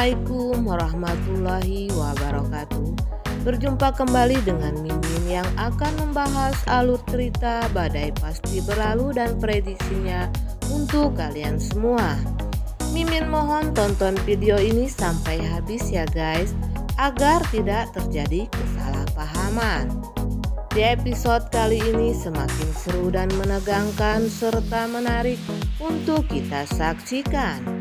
Assalamualaikum warahmatullahi wabarakatuh. Berjumpa kembali dengan Mimin yang akan membahas alur cerita Badai Pasti Berlalu dan prediksinya untuk kalian semua. Mimin mohon tonton video ini sampai habis ya guys, agar tidak terjadi kesalahpahaman. Di episode kali ini semakin seru dan menegangkan serta menarik untuk kita saksikan.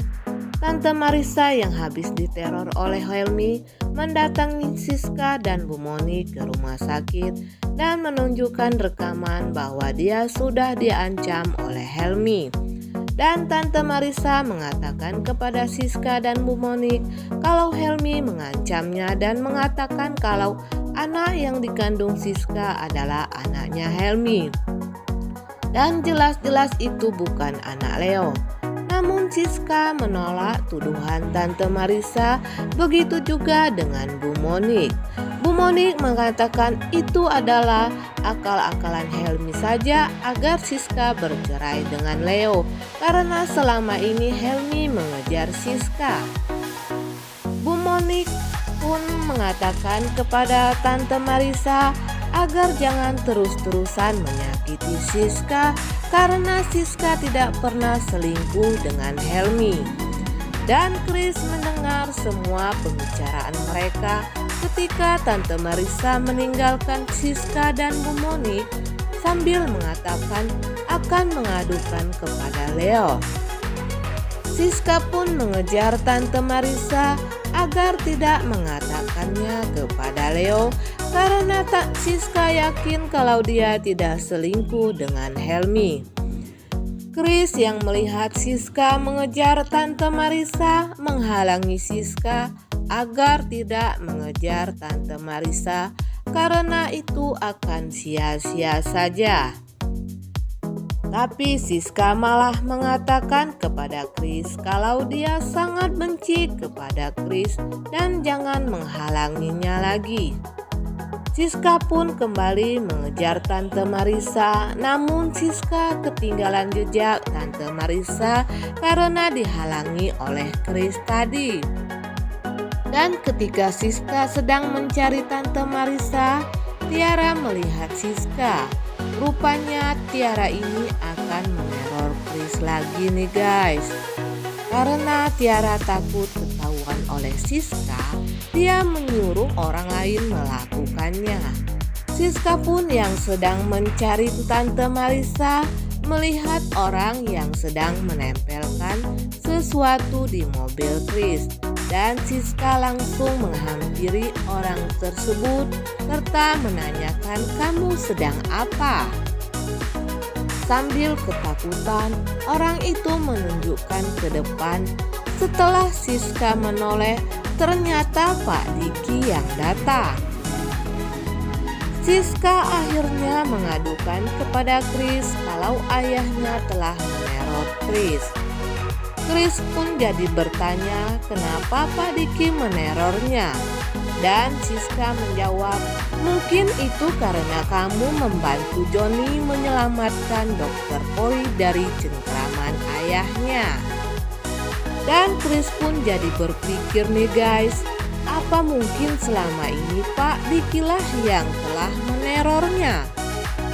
Tante Marissa yang habis diteror oleh Helmi mendatangi Siska dan Bu Moni ke rumah sakit dan menunjukkan rekaman bahwa dia sudah diancam oleh Helmi. Dan Tante Marissa mengatakan kepada Siska dan Bu Moni kalau Helmi mengancamnya dan mengatakan kalau anak yang dikandung Siska adalah anaknya Helmi. Dan jelas-jelas itu bukan anak Leo. Namun Siska menolak tuduhan Tante Marissa, begitu juga dengan Bu Monik. Bu Monik mengatakan itu adalah akal-akalan Helmi saja agar Siska bercerai dengan Leo, karena selama ini Helmi mengejar Siska. Bu Monik pun mengatakan kepada Tante Marissa agar jangan terus-terusan menyakiti Siska karena Siska tidak pernah selingkuh dengan Helmi. Dan Chris mendengar semua pembicaraan mereka ketika Tante Marissa meninggalkan Siska dan Bu Moni sambil mengatakan akan mengadukan kepada Leo. Siska pun mengejar Tante Marissa agar tidak mengatakannya kepada Leo karena Siska yakin kalau dia tidak selingkuh dengan Helmi. Chris yang melihat Siska mengejar Tante Marissa menghalangi Siska agar tidak mengejar Tante Marissa karena itu akan sia-sia saja. Tapi Siska malah mengatakan kepada Chris kalau dia sangat benci kepada Chris dan jangan menghalanginya lagi. Siska pun kembali mengejar Tante Marissa, namun Siska ketinggalan jejak Tante Marissa karena dihalangi oleh Chris tadi. Dan ketika Siska sedang mencari Tante Marissa, Tiara melihat Siska. Rupanya Tiara ini akan meneror Chris lagi nih guys. Karena Tiara takut ketahuan oleh Siska, dia menyuruh orang lain melakukannya. Siska pun yang sedang mencari Tante Marissa melihat orang yang sedang menempelkan sesuatu di mobil Chris. Dan Siska langsung menghampiri orang tersebut serta menanyakan kamu sedang apa. Sambil ketakutan, orang itu menunjukkan ke depan. Setelah Siska menoleh, ternyata Pak Diki yang datang. Siska akhirnya mengadukan kepada Chris kalau ayahnya telah meneror Chris. Chris pun jadi bertanya kenapa Pak Diki menerornya. Dan Siska menjawab, mungkin itu karena kamu membantu Johnny menyelamatkan Dr. Cory dari cengkraman ayahnya. Dan Chris pun jadi berpikir nih guys, apa mungkin selama ini Pak Diki lah yang telah menerornya?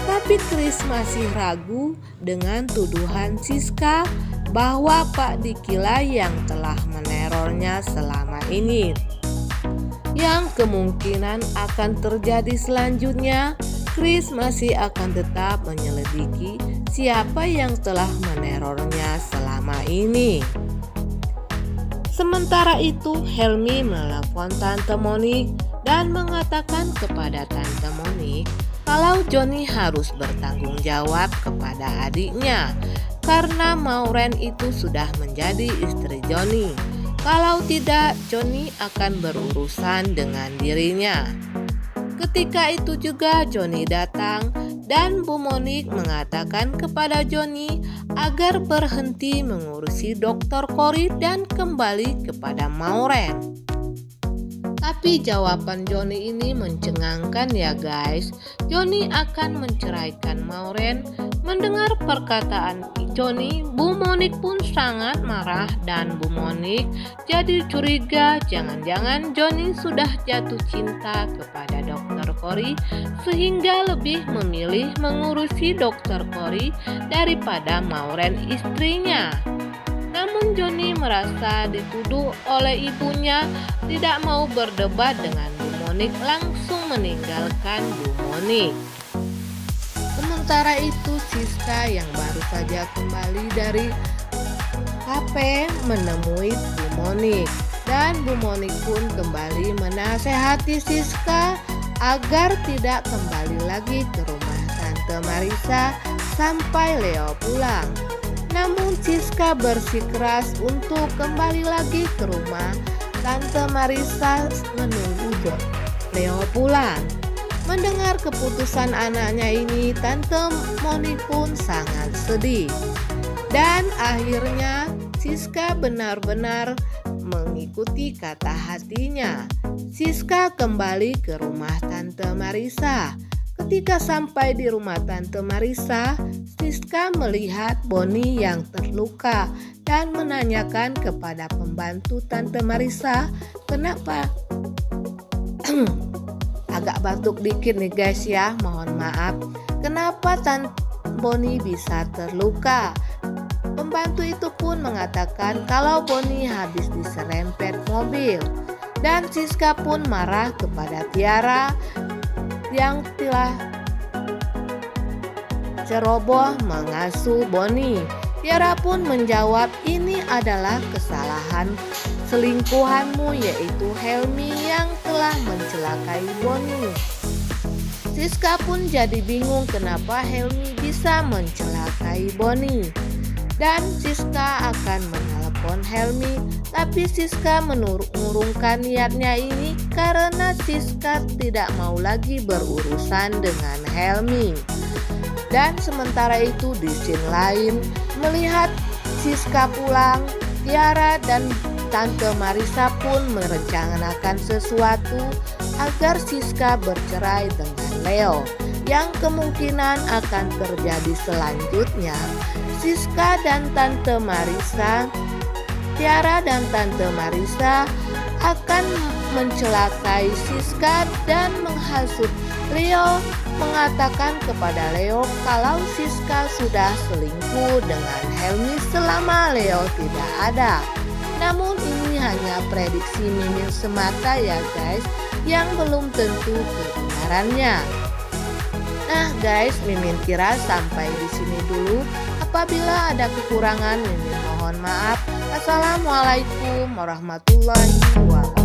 Tapi Chris masih ragu dengan tuduhan Siska bahwa Pak Diki lah yang telah menerornya selama ini. Yang kemungkinan akan terjadi selanjutnya, Chris masih akan tetap menyelidiki siapa yang telah menerornya selama ini. Sementara itu, Helmi menelepon Tante Monik dan mengatakan kepada Tante Monik kalau Johnny harus bertanggung jawab kepada adiknya karena Maureen itu sudah menjadi istri Johnny. Kalau tidak, Johnny akan berurusan dengan dirinya. Ketika itu juga Johnny datang dan Bu Monik mengatakan kepada Johnny agar berhenti mengurusi Dr. Cory dan kembali kepada Maureen. Tapi jawaban Joni ini mencengangkan ya guys. Joni akan menceraikan Maureen. Mendengar perkataan Joni, Bu Monik pun sangat marah dan Bu Monik jadi curiga jangan-jangan Joni sudah jatuh cinta kepada Dokter Cory sehingga lebih memilih mengurusi Dokter Cory daripada Maureen istrinya. Namun Joni merasa dituduh oleh ibunya, tidak mau berdebat dengan Bu Monik, langsung meninggalkan Bu Monik. Sementara itu Siska yang baru saja kembali dari kafe menemui Bu Monik, dan Bu Monik pun kembali menasehati Siska agar tidak kembali lagi ke rumah Tante Marissa sampai Leo pulang. Namun Siska bersikeras untuk kembali lagi ke rumah Tante Marissa menunggu Leo pulang. Mendengar keputusan anaknya ini, Tante Monik pun sangat sedih. Dan akhirnya Siska benar-benar mengikuti kata hatinya. Siska kembali ke rumah Tante Marissa. Ketika sampai di rumah Tante Marissa, Siska melihat Bonnie yang terluka dan menanyakan kepada pembantu Tante Marissa, kenapa? Agak batuk dikit nih guys ya, mohon maaf. Kenapa Tante Bonnie bisa terluka? Pembantu itu pun mengatakan kalau Bonnie habis diserempet mobil. Dan Siska pun marah kepada Tiara yang telah ceroboh mengasuh Bonnie. Tiara pun menjawab, ini adalah kesalahan selingkuhanmu, yaitu Helmi yang telah mencelakai Bonnie. Siska pun jadi bingung kenapa Helmi bisa mencelakai Bonnie. Dan Siska akan menelepon Helmi, tapi Siska mengurungkan niatnya ini karena Siska tidak mau lagi berurusan dengan Helmi. Dan sementara itu di scene lain, melihat Siska pulang, Tiara dan Tante Marissa pun merencanakan sesuatu agar Siska bercerai dengan Leo, yang kemungkinan akan terjadi selanjutnya. Siska dan Tante Marissa, Tiara dan Tante Marissa akan mencelakai Siska dan menghasut Leo, mengatakan kepada Leo kalau Siska sudah selingkuh dengan Helmi selama Leo tidak ada. Namun ini hanya prediksi Mimin semata ya guys, yang belum tentu kebenarannya. Nah guys, Mimin kira sampai di sini dulu. Apabila ada kekurangan, Mimin mohon maaf. Assalamualaikum warahmatullahi wabarakatuh.